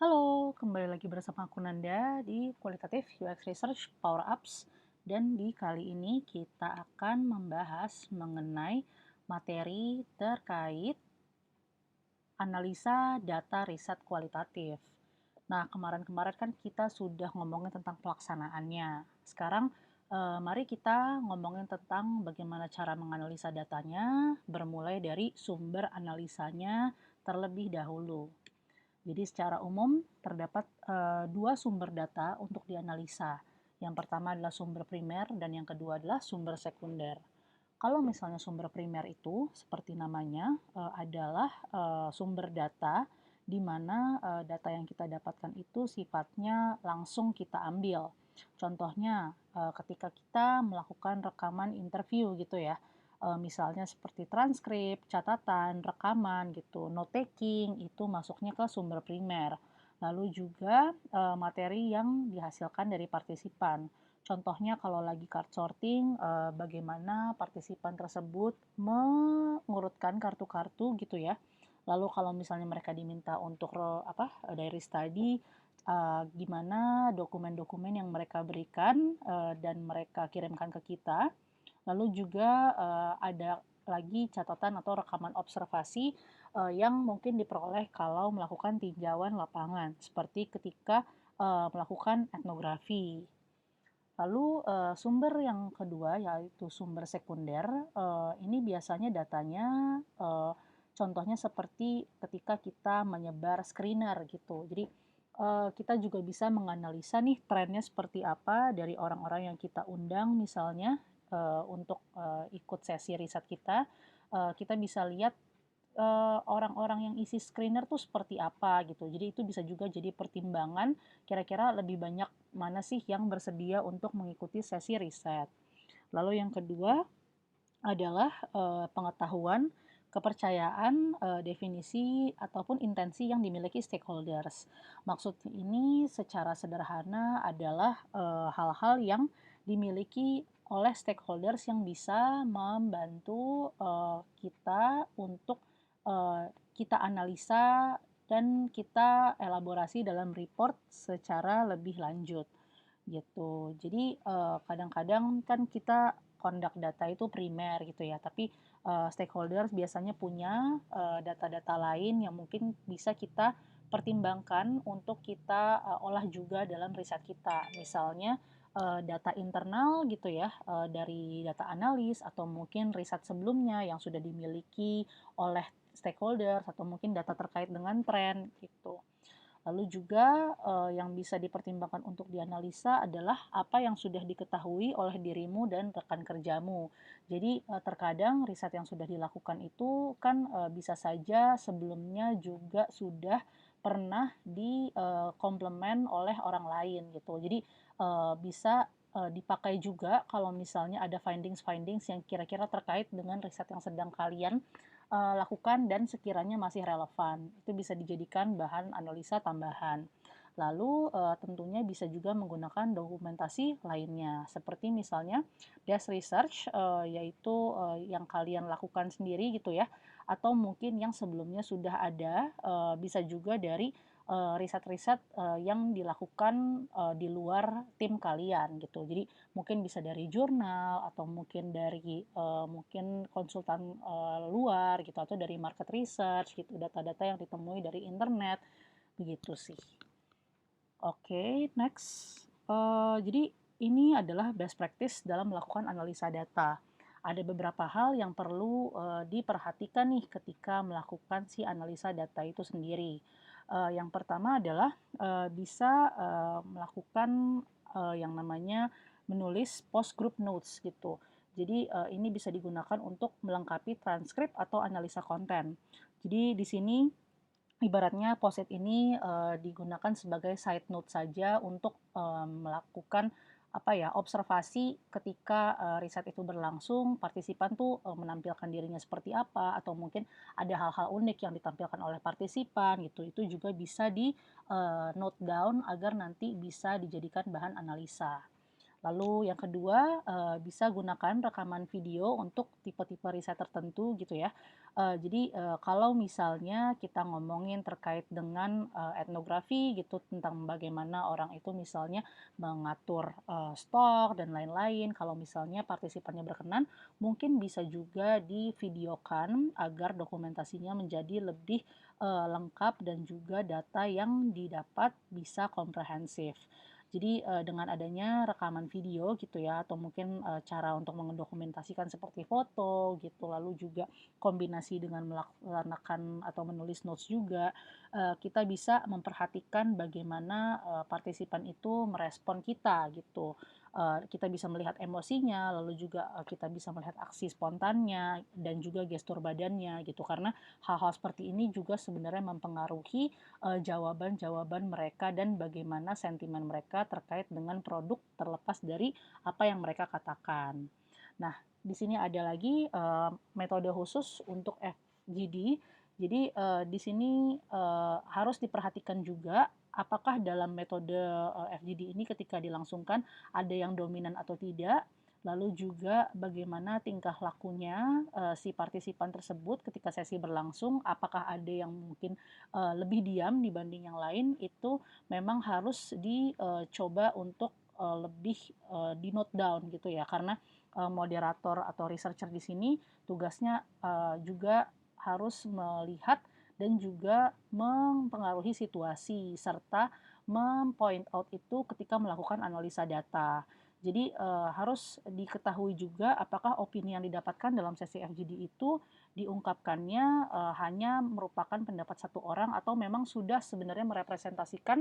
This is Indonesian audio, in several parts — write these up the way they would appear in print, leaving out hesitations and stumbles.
Halo, kembali lagi bersama aku Nanda di Kualitatif UX Research Power Ups, dan di kali ini kita akan membahas mengenai materi terkait analisa data riset kualitatif. Nah, kemarin-kemarin kan kita sudah ngomongin tentang pelaksanaannya. Sekarang mari kita ngomongin tentang bagaimana cara menganalisa datanya, bermulai dari sumber analisanya terlebih dahulu. Jadi secara umum terdapat dua sumber data untuk dianalisa. Yang pertama adalah sumber primer dan yang kedua adalah sumber sekunder. Kalau misalnya sumber primer itu seperti namanya adalah sumber data di mana data yang kita dapatkan itu sifatnya langsung kita ambil. Contohnya ketika kita melakukan rekaman interview gitu ya. Misalnya seperti transkrip, catatan, rekaman gitu, note taking itu masuknya ke sumber primer. Lalu juga materi yang dihasilkan dari partisipan. Contohnya kalau lagi card sorting, bagaimana partisipan tersebut mengurutkan kartu-kartu gitu ya. Lalu kalau misalnya mereka diminta untuk diary study, gimana dokumen-dokumen yang mereka berikan dan mereka kirimkan ke kita. Lalu juga ada lagi catatan atau rekaman observasi yang mungkin diperoleh kalau melakukan tinjauan lapangan, seperti ketika melakukan etnografi. Lalu sumber yang kedua yaitu sumber sekunder, ini biasanya datanya contohnya seperti ketika kita menyebar screener gitu. Jadi kita juga bisa menganalisa nih trennya seperti apa dari orang-orang yang kita undang misalnya untuk ikut sesi riset kita. Kita bisa lihat orang-orang yang isi screener tuh seperti apa gitu. Jadi itu bisa juga jadi pertimbangan kira-kira lebih banyak mana sih yang bersedia untuk mengikuti sesi riset. Lalu yang kedua adalah pengetahuan, kepercayaan, definisi ataupun intensi yang dimiliki stakeholders. Maksud ini secara sederhana adalah hal-hal yang dimiliki oleh stakeholders yang bisa membantu kita untuk kita analisa dan kita elaborasi dalam report secara lebih lanjut gitu. Jadi kadang-kadang kan kita conduct data itu primer gitu ya, tapi stakeholders biasanya punya data-data lain yang mungkin bisa kita pertimbangkan untuk kita olah juga dalam riset kita. Misalnya data internal gitu ya, dari data analis atau mungkin riset sebelumnya yang sudah dimiliki oleh stakeholders atau mungkin data terkait dengan tren gitu. Lalu juga yang bisa dipertimbangkan untuk dianalisa adalah apa yang sudah diketahui oleh dirimu dan rekan kerjamu. Jadi terkadang riset yang sudah dilakukan itu kan bisa saja sebelumnya juga sudah pernah dikomplement oleh orang lain gitu. Jadi bisa dipakai juga kalau misalnya ada findings-findings yang kira-kira terkait dengan riset yang sedang kalian lakukan dan sekiranya masih relevan. Itu bisa dijadikan bahan analisa tambahan. Lalu tentunya bisa juga menggunakan dokumentasi lainnya, seperti misalnya desk research, yaitu yang kalian lakukan sendiri gitu ya, atau mungkin yang sebelumnya sudah ada, bisa juga dari riset-riset yang dilakukan di luar tim kalian gitu. Jadi mungkin bisa dari jurnal atau mungkin dari mungkin konsultan luar gitu atau dari market research gitu, data-data yang ditemui dari internet begitu sih. Oke, next. Jadi ini adalah best practice dalam melakukan analisa data. Ada beberapa hal yang perlu diperhatikan nih ketika melakukan si analisa data itu sendiri. Yang pertama adalah bisa melakukan yang namanya menulis post group notes gitu. Jadi ini bisa digunakan untuk melengkapi transkrip atau analisa konten. Jadi di sini ibaratnya post-it ini digunakan sebagai side note saja untuk melakukan observasi ketika riset itu berlangsung, partisipan tuh menampilkan dirinya seperti apa atau mungkin ada hal-hal unik yang ditampilkan oleh partisipan gitu. Itu juga bisa di note down agar nanti bisa dijadikan bahan analisa. Lalu yang kedua, bisa gunakan rekaman video untuk tipe-tipe riset tertentu gitu ya. Jadi, kalau misalnya kita ngomongin terkait dengan, etnografi gitu, tentang bagaimana orang itu misalnya mengatur, stok dan lain-lain, kalau misalnya partisipannya berkenan, mungkin bisa juga divideokan agar dokumentasinya menjadi lebih, lengkap dan juga data yang didapat bisa komprehensif. Jadi, dengan adanya rekaman video gitu ya, atau mungkin, cara untuk mendokumentasikan seperti foto gitu, lalu juga kombinasi dengan melaksanakan atau menulis notes juga, kita bisa memperhatikan bagaimana, partisipan itu merespon kita gitu. Kita bisa melihat emosinya, lalu juga, kita bisa melihat aksi spontannya dan juga gestur badannya gitu. Karena hal-hal seperti ini juga sebenarnya mempengaruhi jawaban-jawaban mereka dan bagaimana sentimen mereka terkait dengan produk terlepas dari apa yang mereka katakan. Nah, di sini ada lagi metode khusus untuk FGD. Jadi di sini harus diperhatikan juga apakah dalam metode FGD ini ketika dilangsungkan ada yang dominan atau tidak. Lalu juga bagaimana tingkah lakunya si partisipan tersebut ketika sesi berlangsung, apakah ada yang mungkin lebih diam dibanding yang lain, itu memang harus dicoba untuk lebih di-note down gitu ya. Karena moderator atau researcher di sini tugasnya juga harus melihat dan juga mempengaruhi situasi serta point out itu ketika melakukan analisa data. Jadi harus diketahui juga apakah opini yang didapatkan dalam sesi FGD itu diungkapkannya hanya merupakan pendapat satu orang atau memang sudah sebenarnya merepresentasikan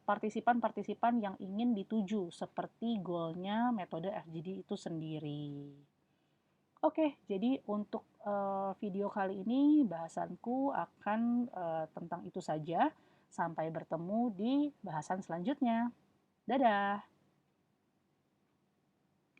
partisipan-partisipan yang ingin dituju seperti goalnya metode FGD itu sendiri. Oke, jadi untuk video kali ini bahasanku akan tentang itu saja. Sampai bertemu di bahasan selanjutnya. Dadah.